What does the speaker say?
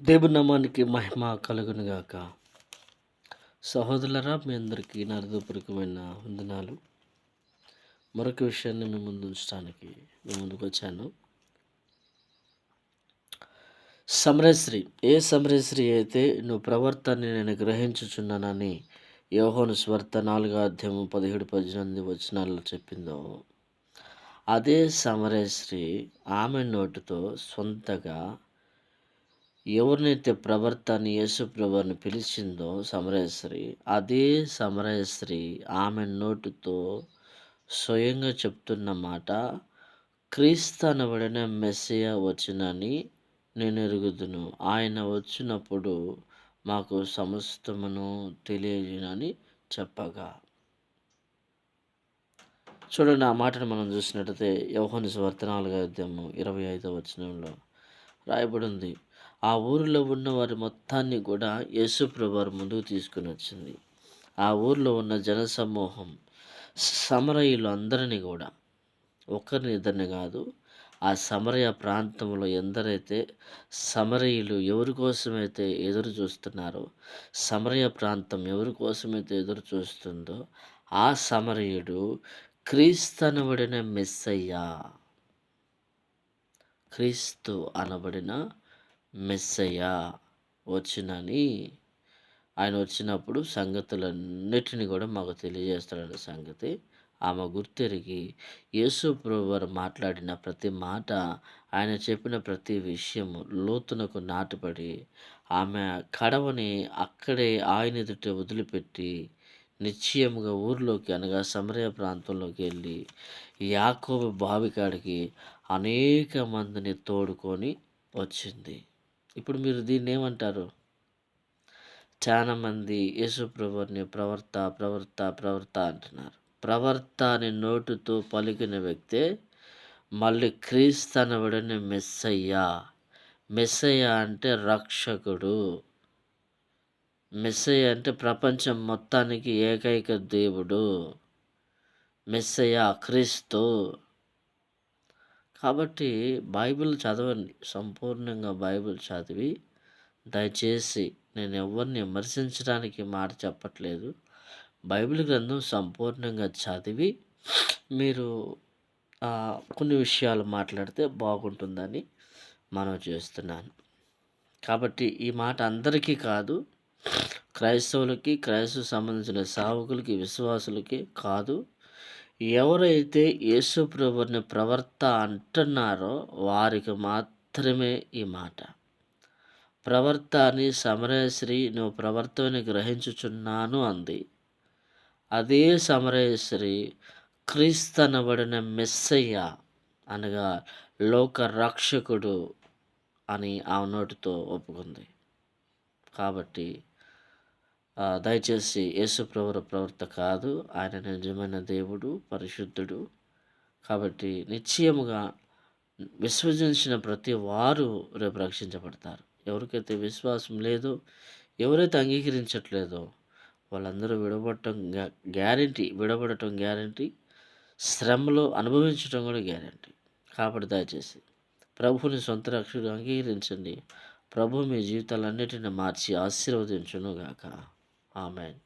దేవుని నామానికి మహిమ కలుగును గాక. సహోదరులారా, మీ అందరికీ నా హృదయపూర్వకమైన వందనాలు. మరొక విషయాన్ని మీ ముందు ఉంచడానికి మీ ముందుకు వచ్చాను. సమరశ్రీ, ఏ సమరశ్రీ అయితే నువ్వు ప్రవర్తనని నేను గ్రహించుచున్నానని యోహాను సువార్త 4వ అధ్యాయం 17-18 వచనాల్లో చెప్పిందో, అదే సమరశ్రీ ఆమె నోటితో సొంతగా ఎవరినైతే ప్రవర్తని యేసు ప్రభువుని పిలిచిందో సమరయస్త్రీ, అదే సమరయస్త్రీ ఆమె నోటితో స్వయంగా చెప్తున్న మాట, క్రీస్తు అనబడిన మెస్సియా వచ్చునని నేను ఎరుగుదును. ఆయన వచ్చినప్పుడు మాకు సమస్తమును తెలియజేయనని చెప్పగా. చూడండి, ఆ మాటను మనం చూసినట్టయితే యోహాను సువార్త 4వ అధ్యాయం 25వ వచనంలో రాయబడి ఉంది. ఆ ఊరిలో ఉన్న వారి మొత్తాన్ని కూడా యేసు ప్రభువారు ముందుకు తీసుకుని వచ్చింది. ఆ ఊరిలో ఉన్న జనసమూహం సమరయులు అందరినీ కూడా, ఒకరిని ఇద్దరిని కాదు, ఆ సమరయ ప్రాంతంలో ఎందరైతే సమరయులు ఎవరి కోసమైతే ఎదురు చూస్తున్నారో, సమరయ ప్రాంతం ఎవరి కోసమైతే ఎదురు చూస్తుందో, ఆ సమరయుడు క్రీస్తు అనబడిన మెస్సయ్య, క్రీస్తు అనబడిన మెస్సయ్య వచ్చినని, ఆయన వచ్చినప్పుడు సంగతులన్నిటిని కూడా మాకు తెలియజేస్తాడన్న సంగతి ఆమె గుర్తెరిగి, యేసు ప్రభువారు మాట్లాడిన ప్రతి మాట, ఆయన చెప్పిన ప్రతి విషయము లోతునకు నాటుపడి, ఆమె కడవని అక్కడే ఆయన ఎదుట వదిలిపెట్టి నిశ్చయముగా ఊర్లోకి, అనగా సమరయ ప్రాంతంలోకి వెళ్ళి యాకోబు బావి కాడికి అనేక మందిని తోడుకొని వచ్చింది. ఇప్పుడు మీరు దీన్ని ఏమంటారు? చాలామంది యేసు ప్రభువుని ప్రవర్త అంటున్నారు. ప్రవర్త అనే నోటితో పలికిన వ్యక్తే మళ్ళీ క్రీస్తు అనబడిన మెస్సయ్య. మెస్సయ్య అంటే రక్షకుడు. మెస్సయ్య అంటే ప్రపంచం మొత్తానికి ఏకైక దేవుడు. మెస్సయ్య క్రీస్తు. కాబట్టి బైబిల్ చదవండి, సంపూర్ణంగా బైబిల్ చదివి, దయచేసి నేను ఎవరిని విమర్శించడానికి మాట చెప్పట్లేదు, బైబిల్ గ్రంథం సంపూర్ణంగా చదివి మీరు కొన్ని విషయాలు మాట్లాడితే బాగుంటుందని మనవి చేస్తున్నాను. కాబట్టి ఈ మాట అందరికీ కాదు, క్రైస్తవులకి, క్రైస్తవ సంబంధించిన సేవకులకి, విశ్వాసులకి కాదు, ఎవరైతే యేసు ప్రభువుని ప్రవర్త అంటున్నారో వారికి మాత్రమే ఈ మాట. ప్రవర్త అని సమరయశ్రీ నువ్వు ప్రవర్తని గ్రహించుచున్నాను అంది. అదే సమరయశ్రీ క్రీస్తు అనబడిన మెస్సయ్య, అనగా లోక రక్షకుడు అని ఆ నోటితో ఒప్పుకుంది. కాబట్టి దయచేసి యేసు ప్రభువు ప్రవర్త కాదు, ఆయన నిజమైన దేవుడు, పరిశుద్ధుడు. కాబట్టి నిశ్చయముగా విశ్వసించిన ప్రతి వారు రేపు రక్షించబడతారు. ఎవరికైతే విశ్వాసం లేదో, ఎవరైతే అంగీకరించట్లేదో వాళ్ళందరూ విడబడటం గ్యారంటీ, శ్రమలో అనుభవించడం కూడా గ్యారంటీ. కాబట్టి దయచేసి ప్రభువుని సొంత రక్షకుడు అంగీకరించండి. ప్రభు మీ జీవితాలన్నిటిని మార్చి ఆశీర్వదించును గాక. ఆమేన్.